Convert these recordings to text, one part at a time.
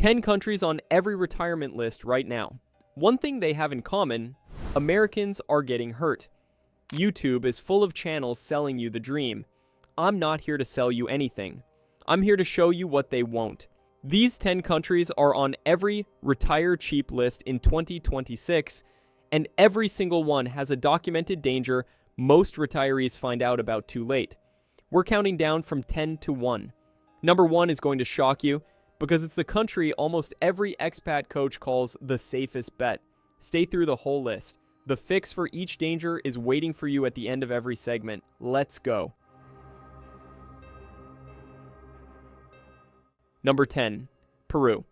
10 countries on every retirement list right now. One thing they have in common: Americans are getting hurt. YouTube is full of channels selling you the dream. I'm not here to sell you anything. I'm here to show you what they won't. These 10 countries are on every retire cheap list in 2026, and every single one has a documented danger most retirees find out about too late. We're counting down from 10 to 1. Number 1 is going to shock you because it's the country almost every expat coach calls the safest bet. Stay through the whole list. The fix for each danger is waiting for you at the end of every segment. Let's go. Number 10, Peru.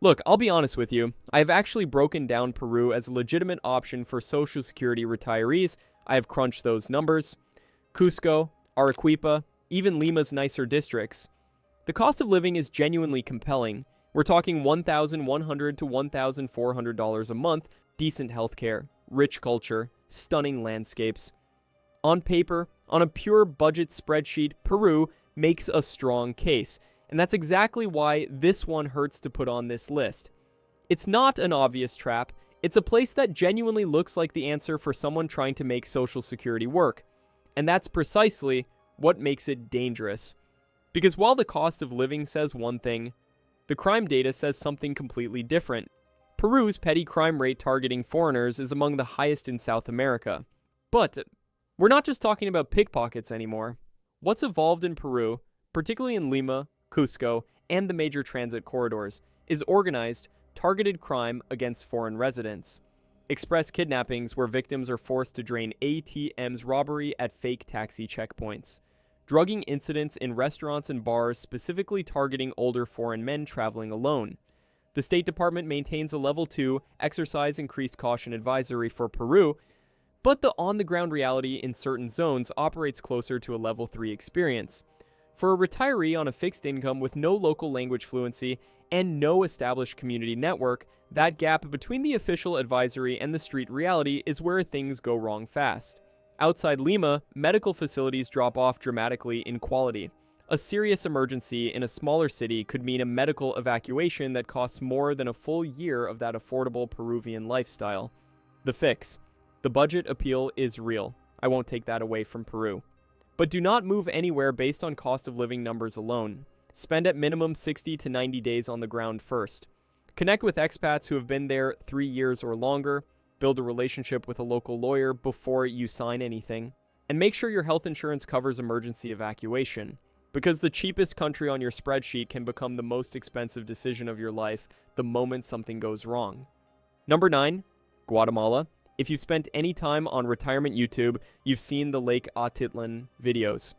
Look, I'll be honest with you. I have actually broken down Peru as a legitimate option for Social Security retirees. I have crunched those numbers. Cusco, Arequipa, even Lima's nicer districts. The cost of living is genuinely compelling. We're talking $1,100 to $1,400 a month, decent healthcare, rich culture, stunning landscapes. On paper, on a pure budget spreadsheet, Peru makes a strong case, and that's exactly why this one hurts to put on this list. It's not an obvious trap. It's a place that genuinely looks like the answer for someone trying to make Social Security work. And that's precisely what makes it dangerous. Because while the cost of living says one thing, the crime data says something completely different. Peru's petty crime rate targeting foreigners is among the highest in South America. But we're not just talking about pickpockets anymore. What's evolved in Peru, particularly in Lima, Cusco, and the major transit corridors, is organized, targeted crime against foreign residents. Express kidnappings where victims are forced to drain ATMs, robbery at fake taxi checkpoints. Drugging incidents in restaurants and bars specifically targeting older foreign men traveling alone. The State Department maintains a Level 2 exercise increased caution advisory for Peru, but the on-the-ground reality in certain zones operates closer to a Level 3 experience. For a retiree on a fixed income with no local language fluency and no established community network, that gap between the official advisory and the street reality is where things go wrong fast. Outside Lima, medical facilities drop off dramatically in quality. A serious emergency in a smaller city could mean a medical evacuation that costs more than a full year of that affordable Peruvian lifestyle. The fix. The budget appeal is real. I won't take that away from Peru. But do not move anywhere based on cost of living numbers alone. Spend at minimum 60 to 90 days on the ground first. Connect with expats who have been there 3 years or longer. Build a relationship with a local lawyer before you sign anything. And make sure your health insurance covers emergency evacuation. Because the cheapest country on your spreadsheet can become the most expensive decision of your life the moment something goes wrong. Number 9, Guatemala. If you've spent any time on retirement YouTube, you've seen the Lake Atitlan videos.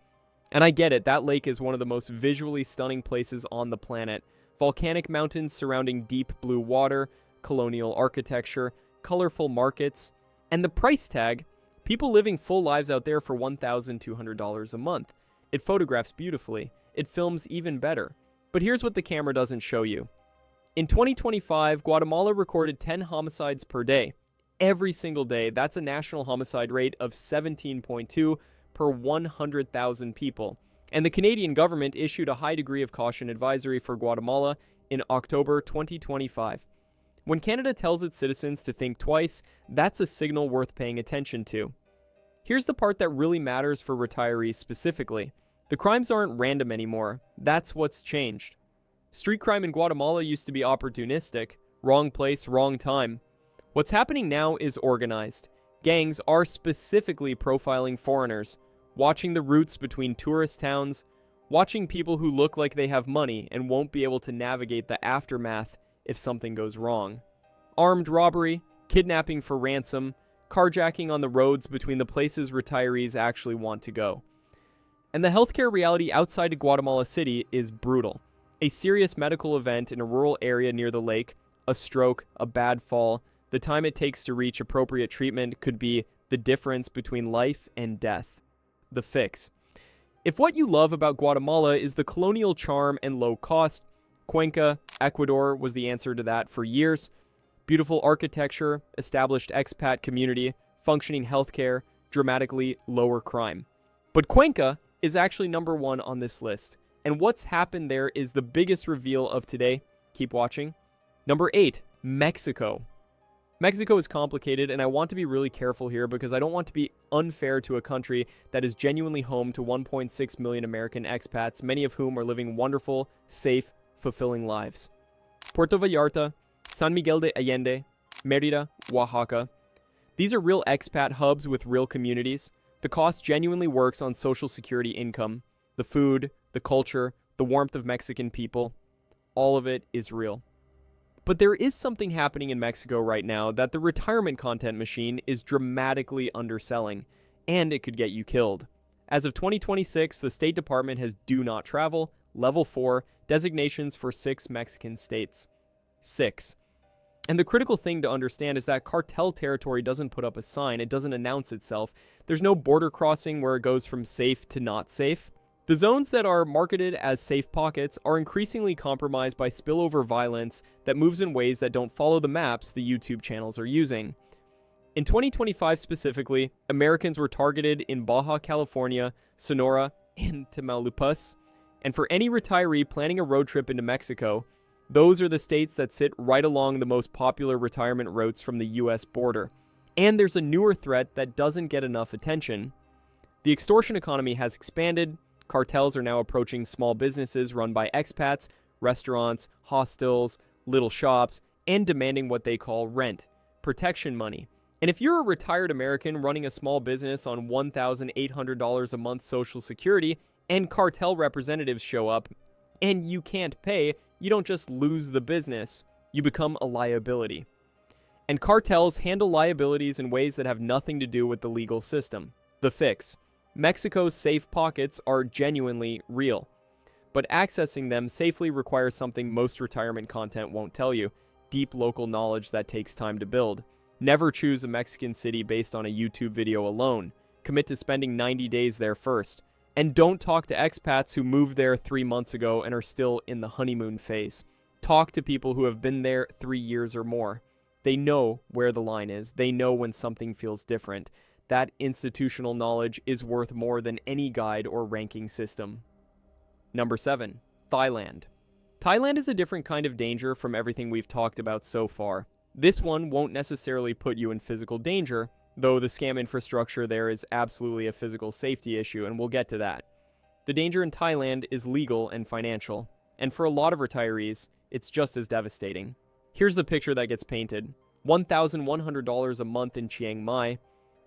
And I get it, that lake is one of the most visually stunning places on the planet. Volcanic mountains surrounding deep blue water, colonial architecture, colorful markets, and the price tag, people living full lives out there for $1,200 a month. It photographs beautifully. It films even better. But here's what the camera doesn't show you. In 2025, Guatemala recorded 10 homicides per day. Every single day. That's a national homicide rate of 17.2 per 100,000 people. And the Canadian government issued a high degree of caution advisory for Guatemala in October 2025. When Canada tells its citizens to think twice, that's a signal worth paying attention to. Here's the part that really matters for retirees specifically. The crimes aren't random anymore. That's what's changed. Street crime in Guatemala used to be opportunistic. Wrong place, wrong time. What's happening now is organized. Gangs are specifically profiling foreigners, watching the routes between tourist towns, watching people who look like they have money and won't be able to navigate the aftermath if something goes wrong. Armed robbery, kidnapping for ransom, carjacking on the roads between the places retirees actually want to go. And the healthcare reality outside of Guatemala City is brutal. A serious medical event in a rural area near the lake, a stroke, a bad fall, the time it takes to reach appropriate treatment could be the difference between life and death. The fix. If what you love about Guatemala is the colonial charm and low cost, Cuenca, Ecuador was the answer to that for years. Beautiful architecture, established expat community, functioning healthcare, dramatically lower crime. But Cuenca is actually number 1 on this list. And what's happened there is the biggest reveal of today. Keep watching. Number 8, Mexico. Mexico is complicated, and I want to be really careful here because I don't want to be unfair to a country that is genuinely home to 1.6 million American expats, many of whom are living wonderful, safe, fulfilling lives. Puerto Vallarta, San Miguel de Allende, Mérida, Oaxaca. These are real expat hubs with real communities. The cost genuinely works on Social Security income. The food, the culture, the warmth of Mexican people. All of it is real. But there is something happening in Mexico right now that the retirement content machine is dramatically underselling, and it could get you killed. As of 2026, the State Department has Do Not Travel, Level 4, designations for 6 Mexican states. 6. And the critical thing to understand is that cartel territory doesn't put up a sign, it doesn't announce itself. There's no border crossing where it goes from safe to not safe. The zones that are marketed as safe pockets are increasingly compromised by spillover violence that moves in ways that don't follow the maps the YouTube channels are using. In 2025 specifically, Americans were targeted in Baja California, Sonora, and Tamaulipas. And for any retiree planning a road trip into Mexico, those are the states that sit right along the most popular retirement routes from the US border. And there's a newer threat that doesn't get enough attention. The extortion economy has expanded. Cartels are now approaching small businesses run by expats, restaurants, hostels, little shops, and demanding what they call rent, protection money. And if you're a retired American running a small business on $1,800 a month Social Security, and cartel representatives show up, and you can't pay, you don't just lose the business, you become a liability. And cartels handle liabilities in ways that have nothing to do with the legal system. The fix. Mexico's safe pockets are genuinely real, but accessing them safely requires something most retirement content won't tell you: deep local knowledge that takes time to build. Never choose a Mexican city based on a YouTube video alone. Commit to spending 90 days there first. And don't talk to expats who moved there 3 months ago and are still in the honeymoon phase. Talk to people who have been there 3 years or more. They know where the line is. They know when something feels different. That institutional knowledge is worth more than any guide or ranking system. Number 7, Thailand. Thailand is a different kind of danger from everything we've talked about so far. This one won't necessarily put you in physical danger, though the scam infrastructure there is absolutely a physical safety issue, and we'll get to that. The danger in Thailand is legal and financial, and for a lot of retirees, it's just as devastating. Here's the picture that gets painted. $1,100 a month in Chiang Mai,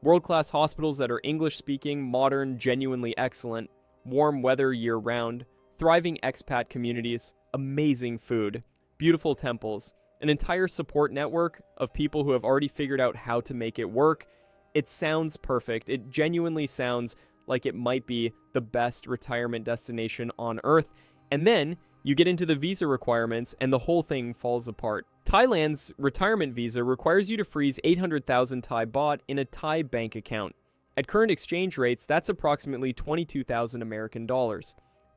world-class hospitals that are English-speaking, modern, genuinely excellent, warm weather year-round, thriving expat communities, amazing food, beautiful temples, an entire support network of people who have already figured out how to make it work. It sounds perfect. It genuinely sounds like it might be the best retirement destination on earth. And then you get into the visa requirements and the whole thing falls apart. Thailand's retirement visa requires you to freeze 800,000 Thai baht in a Thai bank account. At current exchange rates, that's approximately 22,000 American dollars.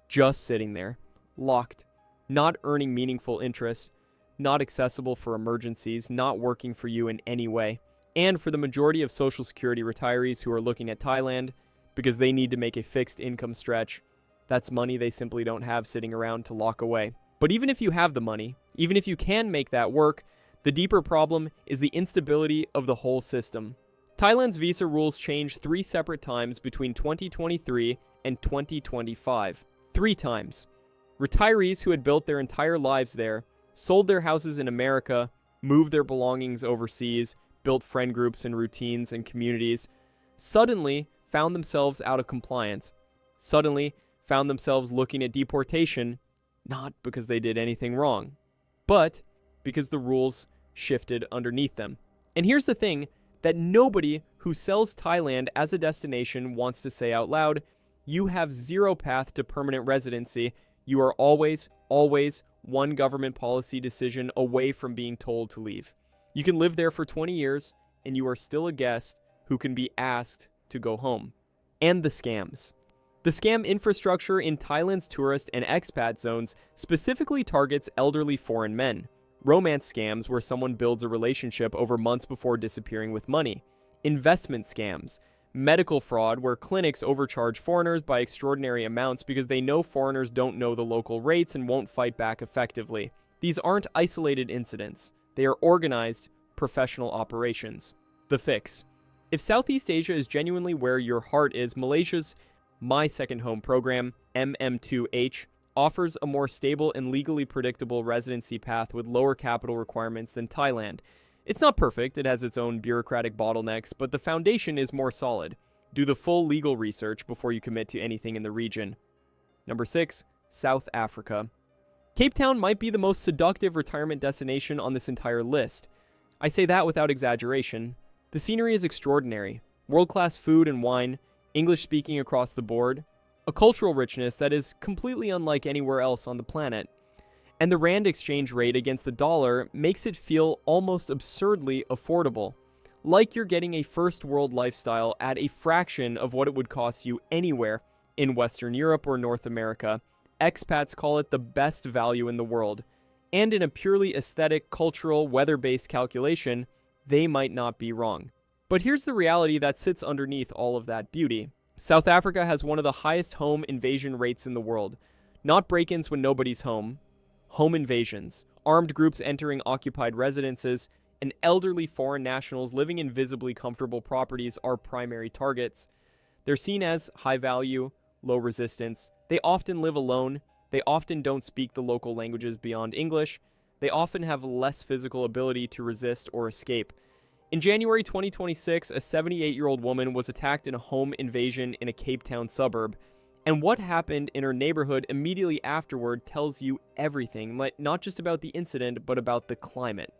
Just sitting there, locked, not earning meaningful interest, not accessible for emergencies, not working for you in any way. And for the majority of Social Security retirees who are looking at Thailand because they need to make a fixed income stretch, that's money they simply don't have sitting around to lock away. But even if you have the money, even if you can make that work, the deeper problem is the instability of the whole system. Thailand's visa rules changed 3 separate times between 2023 and 2025. 3 times. Retirees who had built their entire lives there, sold their houses in America, moved their belongings overseas, built friend groups and routines and communities, suddenly found themselves out of compliance. Suddenly found themselves looking at deportation, not because they did anything wrong, but because the rules shifted underneath them. And here's the thing that nobody who sells Thailand as a destination wants to say out loud: you have zero path to permanent residency. You are always one government policy decision away from being told to leave. You can live there for 20 years, and you are still a guest who can be asked to go home. And the scams. The scam infrastructure in Thailand's tourist and expat zones specifically targets elderly foreign men. Romance scams where someone builds a relationship over months before disappearing with money. Investment scams. Medical fraud where clinics overcharge foreigners by extraordinary amounts because they know foreigners don't know the local rates and won't fight back effectively. These aren't isolated incidents. They are organized, professional operations. The fix. If Southeast Asia is genuinely where your heart is, Malaysia's My Second Home program, MM2H, offers a more stable and legally predictable residency path with lower capital requirements than Thailand. It's not perfect, it has its own bureaucratic bottlenecks, but the foundation is more solid. Do the full legal research before you commit to anything in the region. Number 6. South Africa. Cape Town might be the most seductive retirement destination on this entire list. I say that without exaggeration. The scenery is extraordinary. World-class food and wine, English speaking across the board, a cultural richness that is completely unlike anywhere else on the planet. And the rand exchange rate against the dollar makes it feel almost absurdly affordable. Like you're getting a first world lifestyle at a fraction of what it would cost you anywhere in Western Europe or North America. Expats call it the best value in the world. And in a purely aesthetic, cultural, weather-based calculation, they might not be wrong. But here's the reality that sits underneath all of that beauty. South Africa has one of the highest home invasion rates in the world. Not break-ins when nobody's home. Home invasions. Armed groups entering occupied residences, and elderly foreign nationals living in visibly comfortable properties are primary targets. They're seen as high value, low resistance. They often live alone. They often don't speak the local languages beyond English. They often have less physical ability to resist or escape. In January 2026, a 78-year-old woman was attacked in a home invasion in a Cape Town suburb. And what happened in her neighborhood immediately afterward tells you everything, not just about the incident, but about the climate.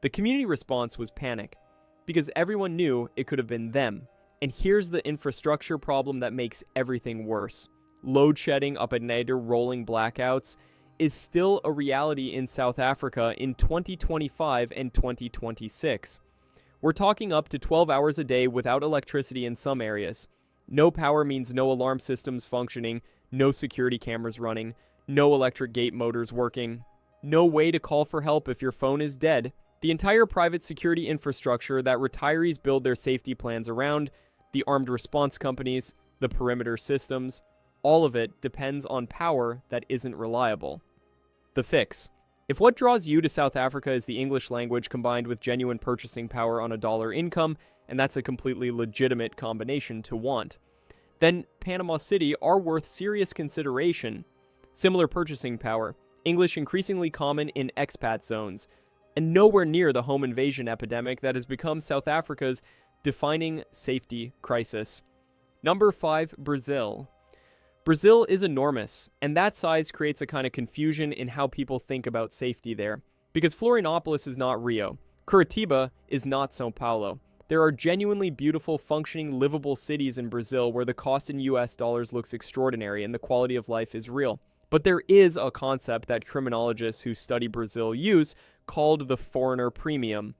The community response was panic, because everyone knew it could have been them. And here's the infrastructure problem that makes everything worse. Load shedding up at night or rolling blackouts is still a reality in South Africa in 2025 and 2026. We're talking up to 12 hours a day without electricity in some areas. No power means no alarm systems functioning, no security cameras running, no electric gate motors working, no way to call for help if your phone is dead. The entire private security infrastructure that retirees build their safety plans around, the armed response companies, the perimeter systems, all of it depends on power that isn't reliable. The fix. If what draws you to South Africa is the English language combined with genuine purchasing power on a dollar income, and that's a completely legitimate combination to want, then Panama City are worth serious consideration. Similar purchasing power, English increasingly common in expat zones, and nowhere near the home invasion epidemic that has become South Africa's defining safety crisis. Number 5, Brazil. Brazil is enormous, and that size creates a kind of confusion in how people think about safety there. Because Florianopolis is not Rio. Curitiba is not São Paulo. There are genuinely beautiful, functioning, livable cities in Brazil where the cost in US dollars looks extraordinary and the quality of life is real. But there is a concept that criminologists who study Brazil use called the foreigner premium.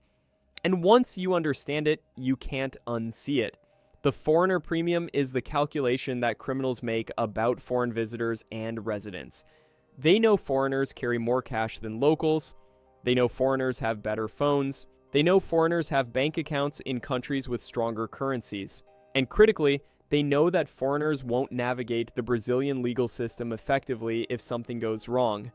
And once you understand it, you can't unsee it. The foreigner premium is the calculation that criminals make about foreign visitors and residents. They know foreigners carry more cash than locals. They know foreigners have better phones. They know foreigners have bank accounts in countries with stronger currencies. And critically, they know that foreigners won't navigate the Brazilian legal system effectively if something goes wrong.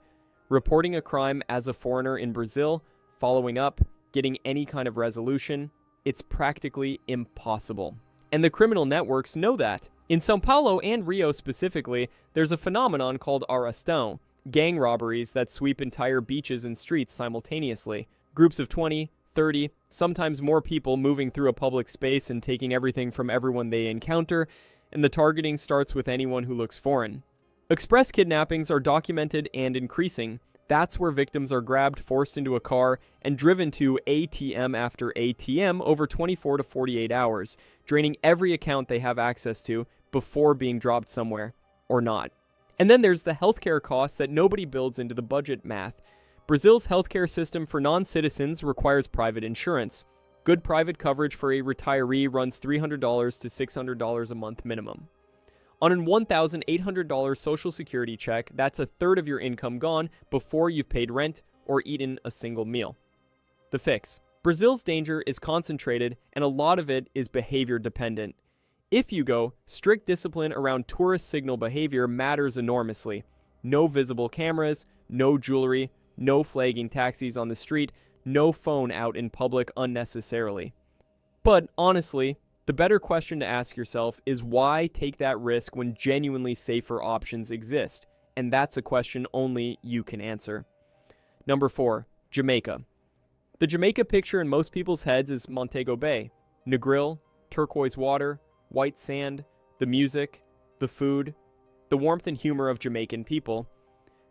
Reporting a crime as a foreigner in Brazil, following up, getting any kind of resolution, it's practically impossible. And the criminal networks know that. In São Paulo and Rio specifically, there's a phenomenon called arrastão, gang robberies that sweep entire beaches and streets simultaneously. Groups of 20, 30, sometimes more people moving through a public space and taking everything from everyone they encounter, and the targeting starts with anyone who looks foreign. Express kidnappings are documented and increasing. That's where victims are grabbed, forced into a car, and driven to ATM after ATM over 24 to 48 hours, draining every account they have access to before being dropped somewhere, or not. And then there's the healthcare costs that nobody builds into the budget math. Brazil's healthcare system for non-citizens requires private insurance. Good private coverage for a retiree runs $300 to $600 a month minimum. On an $1,800 Social Security check, that's a third of your income gone before you've paid rent or eaten a single meal. The fix. Brazil's danger is concentrated, and a lot of it is behavior dependent. If you go, strict discipline around tourist signal behavior matters enormously. No visible cameras, no jewelry, no flagging taxis on the street, no phone out in public unnecessarily. But honestly, the better question to ask yourself is why take that risk when genuinely safer options exist? And that's a question only you can answer. Number 4, Jamaica. The Jamaica picture in most people's heads is Montego Bay. Negril, turquoise water, white sand, the music, the food, the warmth and humor of Jamaican people.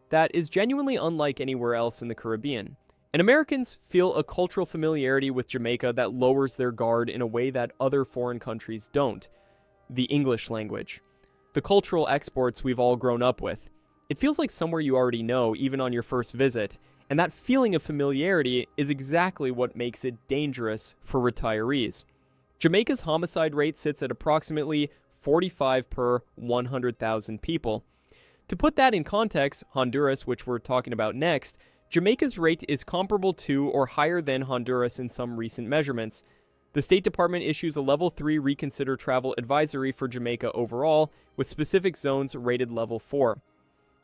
That is genuinely unlike anywhere else in the Caribbean. And Americans feel a cultural familiarity with Jamaica that lowers their guard in a way that other foreign countries don't. The English language. The cultural exports we've all grown up with. It feels like somewhere you already know, even on your first visit, and that feeling of familiarity is exactly what makes it dangerous for retirees. Jamaica's homicide rate sits at approximately 45 per 100,000 people. To put that in context, Honduras, which we're talking about next, Jamaica's rate is comparable to or higher than Honduras in some recent measurements. The State Department issues a Level 3 Reconsider Travel Advisory for Jamaica overall, with specific zones rated Level 4.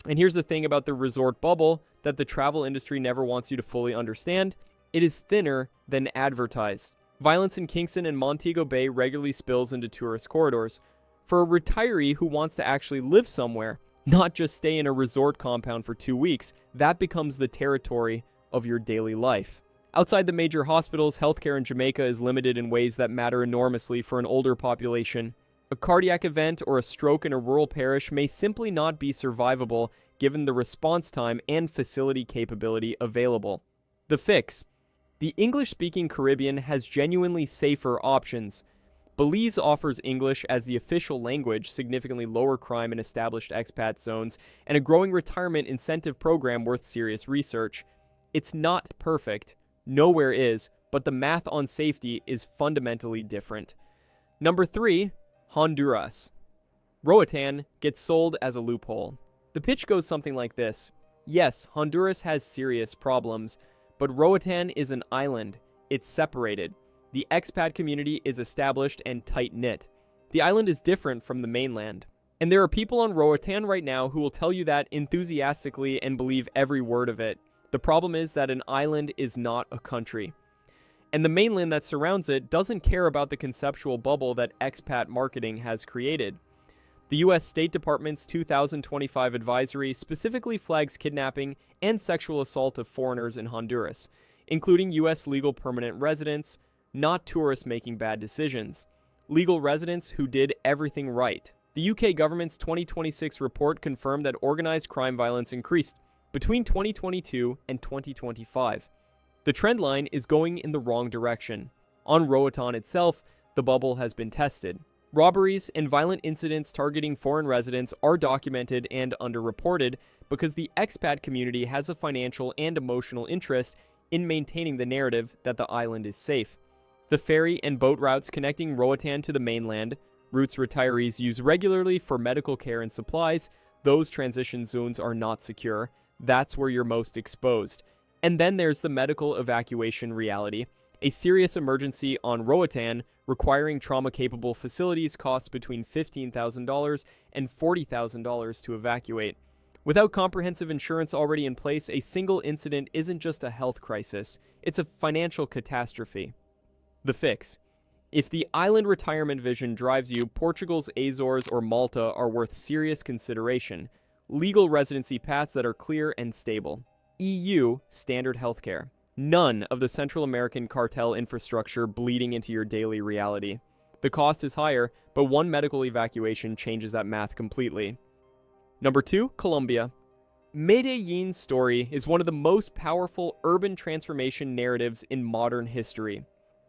And here's the thing about the resort bubble that the travel industry never wants you to fully understand. It is thinner than advertised. Violence in Kingston and Montego Bay regularly spills into tourist corridors. For a retiree who wants to actually live somewhere, not just stay in a resort compound for 2 weeks, that becomes the territory of your daily life. Outside the major hospitals, healthcare in Jamaica is limited in ways that matter enormously for an older population. A cardiac event or a stroke in a rural parish may simply not be survivable given the response time and facility capability available. The fix. The English-speaking Caribbean has genuinely safer options. Belize offers English as the official language, significantly lower crime in established expat zones, and a growing retirement incentive program worth serious research. It's not perfect, nowhere is, but the math on safety is fundamentally different. Number 3, Honduras. Roatán gets sold as a loophole. The pitch goes something like this. Yes, Honduras has serious problems, but Roatán is an island. It's separated. The expat community is established and tight-knit. The island is different from the mainland. And there are people on Roatán right now who will tell you that enthusiastically and believe every word of it. The problem is that an island is not a country. And the mainland that surrounds it doesn't care about the conceptual bubble that expat marketing has created. The U.S. State Department's 2025 advisory specifically flags kidnapping and sexual assault of foreigners in Honduras, including U.S. legal permanent residents, not tourists making bad decisions. Legal residents who did everything right. The UK government's 2026 report confirmed that organized crime violence increased between 2022 and 2025. The trend line is going in the wrong direction. On Roatán itself, the bubble has been tested. Robberies and violent incidents targeting foreign residents are documented and underreported because the expat community has a financial and emotional interest in maintaining the narrative that the island is safe. The ferry and boat routes connecting Roatán to the mainland, routes retirees use regularly for medical care and supplies, those transition zones are not secure. That's where you're most exposed. And then there's the medical evacuation reality. A serious emergency on Roatán requiring trauma-capable facilities costs between $15,000 and $40,000 to evacuate. Without comprehensive insurance already in place, a single incident isn't just a health crisis, it's a financial catastrophe. The fix. If the island retirement vision drives you, Portugal's Azores or Malta are worth serious consideration. Legal residency paths that are clear and stable. EU standard healthcare. None of the Central American cartel infrastructure bleeding into your daily reality. The cost is higher, but one medical evacuation changes that math completely. Number 2, Colombia. Medellín's story is one of the most powerful urban transformation narratives in modern history.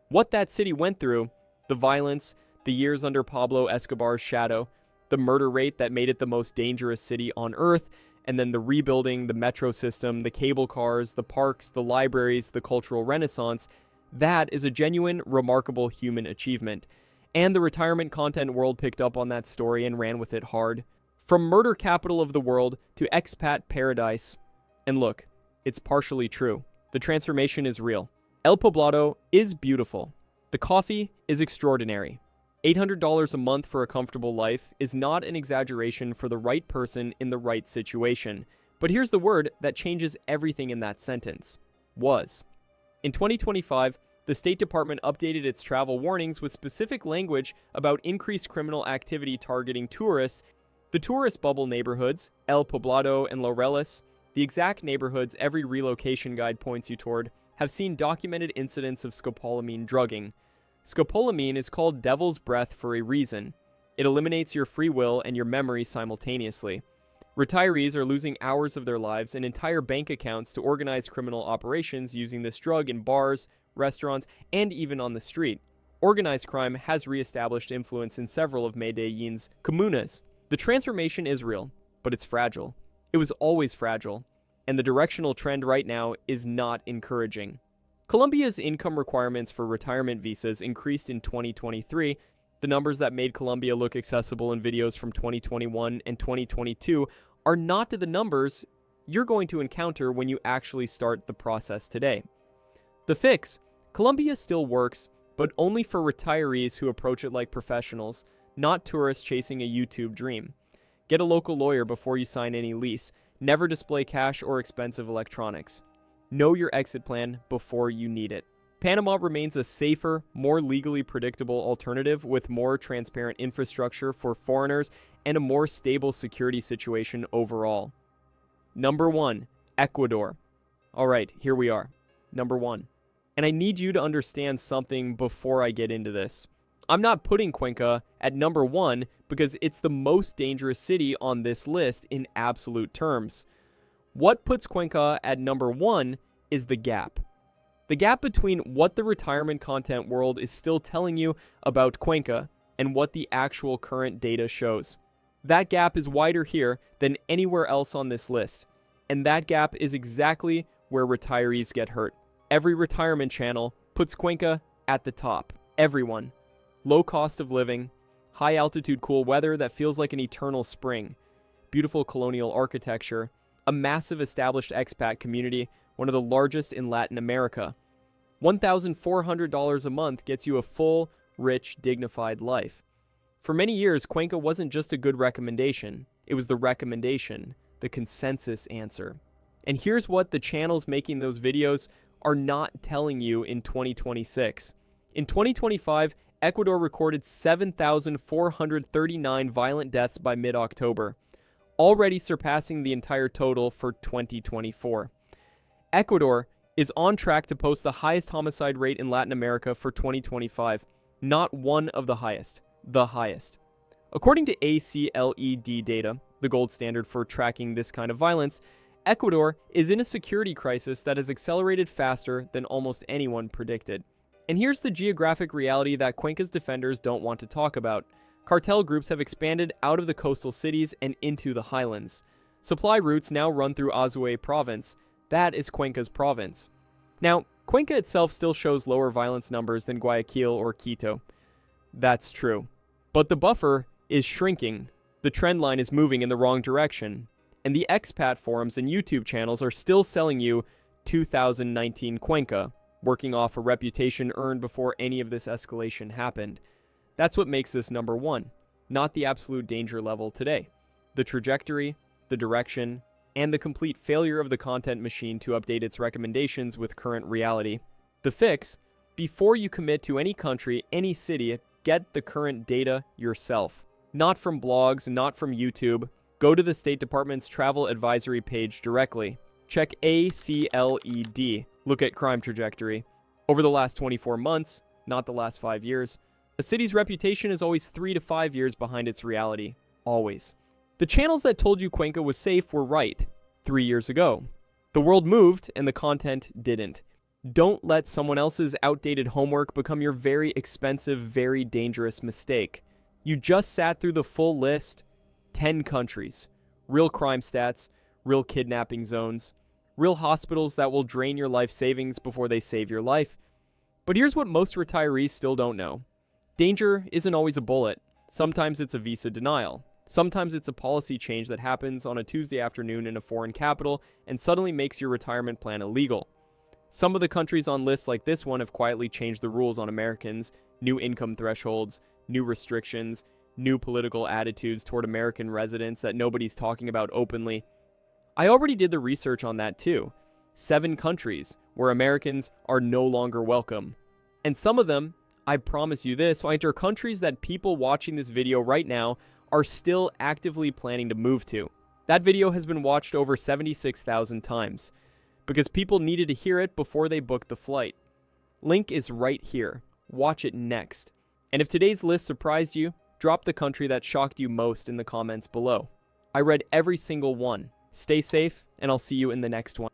What that city went through, the violence, the years under Pablo Escobar's shadow, the murder rate that made it the most dangerous city on earth, and then the rebuilding, the metro system, the cable cars, the parks, the libraries, the cultural renaissance, that is a genuine, remarkable human achievement. And the retirement content world picked up on that story and ran with it hard. From murder capital of the world to expat paradise. And look, it's partially true. The transformation is real. El Poblado is beautiful. The coffee is extraordinary. $800 a month for a comfortable life is not an exaggeration for the right person in the right situation. But here's the word that changes everything in that sentence. Was. In 2025, the State Department updated its travel warnings with specific language about increased criminal activity targeting tourists. The tourist bubble neighborhoods, El Poblado and Laureles, the exact neighborhoods every relocation guide points you toward, have seen documented incidents of scopolamine drugging. Scopolamine is called devil's breath for a reason. It eliminates your free will and your memory simultaneously. Retirees are losing hours of their lives and entire bank accounts to organize criminal operations using this drug in bars, restaurants, and even on the street. Organized crime has reestablished influence in several of Medellin's comunas. The transformation is real, but it's fragile. It was always fragile, and the directional trend right now is not encouraging. Colombia's income requirements for retirement visas increased in 2023. The numbers that made Colombia look accessible in videos from 2021 and 2022 are not the numbers you're going to encounter when you actually start the process today. The fix: Colombia still works, but only for retirees who approach it like professionals, not tourists chasing a YouTube dream. Get a local lawyer before you sign any lease. Never display cash or expensive electronics. Know your exit plan before you need it. Panama remains a safer, more legally predictable alternative with more transparent infrastructure for foreigners and a more stable security situation overall. Number 1, Ecuador. All right, here we are. Number 1. And I need you to understand something before I get into this. I'm not putting Cuenca at number 1 because it's the most dangerous city on this list in absolute terms. What puts Cuenca at number 1 is the gap. The gap between what the retirement content world is still telling you about Cuenca and what the actual current data shows. That gap is wider here than anywhere else on this list. And that gap is exactly where retirees get hurt. Every retirement channel puts Cuenca at the top. Everyone. Low cost of living, high altitude cool weather that feels like an eternal spring, beautiful colonial architecture, a massive established expat community, one of the largest in Latin America. $1,400 a month gets you a full, rich, dignified life. For many years, Cuenca wasn't just a good recommendation. It was the recommendation, the consensus answer. And here's what the channels making those videos are not telling you in 2026. In 2025, Ecuador recorded 7,439 violent deaths by mid-October, already surpassing the entire total for 2024. Ecuador is on track to post the highest homicide rate in Latin America for 2025. Not one of the highest, the highest. According to ACLED data, the gold standard for tracking this kind of violence, Ecuador is in a security crisis that has accelerated faster than almost anyone predicted. And here's the geographic reality that Cuenca's defenders don't want to talk about. Cartel groups have expanded out of the coastal cities and into the highlands. Supply routes now run through Azuay province. That is Cuenca's province. Now, Cuenca itself still shows lower violence numbers than Guayaquil or Quito. That's true. But the buffer is shrinking. The trend line is moving in the wrong direction. And the expat forums and YouTube channels are still selling you 2019 Cuenca, working off a reputation earned before any of this escalation happened. That's what makes this number 1, not the absolute danger level today. The trajectory, the direction, and the complete failure of the content machine to update its recommendations with current reality. The fix: before you commit to any country, any city, get the current data yourself. Not from blogs, not from YouTube. Go to the State Department's travel advisory page directly. Check ACLED. Look at crime trajectory. Over the last 24 months, not the last 5 years, a city's reputation is always 3 to 5 years behind its reality. Always. The channels that told you Cuenca was safe were right 3 years ago. The world moved and the content didn't. Don't let someone else's outdated homework become your very expensive, very dangerous mistake. You just sat through the full list. 10 countries. Real crime stats, real kidnapping zones, real hospitals that will drain your life savings before they save your life. But here's what most retirees still don't know. Danger isn't always a bullet. Sometimes it's a visa denial. Sometimes it's a policy change that happens on a Tuesday afternoon in a foreign capital and suddenly makes your retirement plan illegal. Some of the countries on lists like this one have quietly changed the rules on Americans, new income thresholds, new restrictions, new political attitudes toward American residents that nobody's talking about openly. I already did the research on that too. 7 countries where Americans are no longer welcome. And some of them, I promise you this, are countries that people watching this video right now are still actively planning to move to. That video has been watched over 76,000 times because people needed to hear it before they booked the flight. Link is right here. Watch it next. And if today's list surprised you, drop the country that shocked you most in the comments below. I read every single one. Stay safe, and I'll see you in the next one.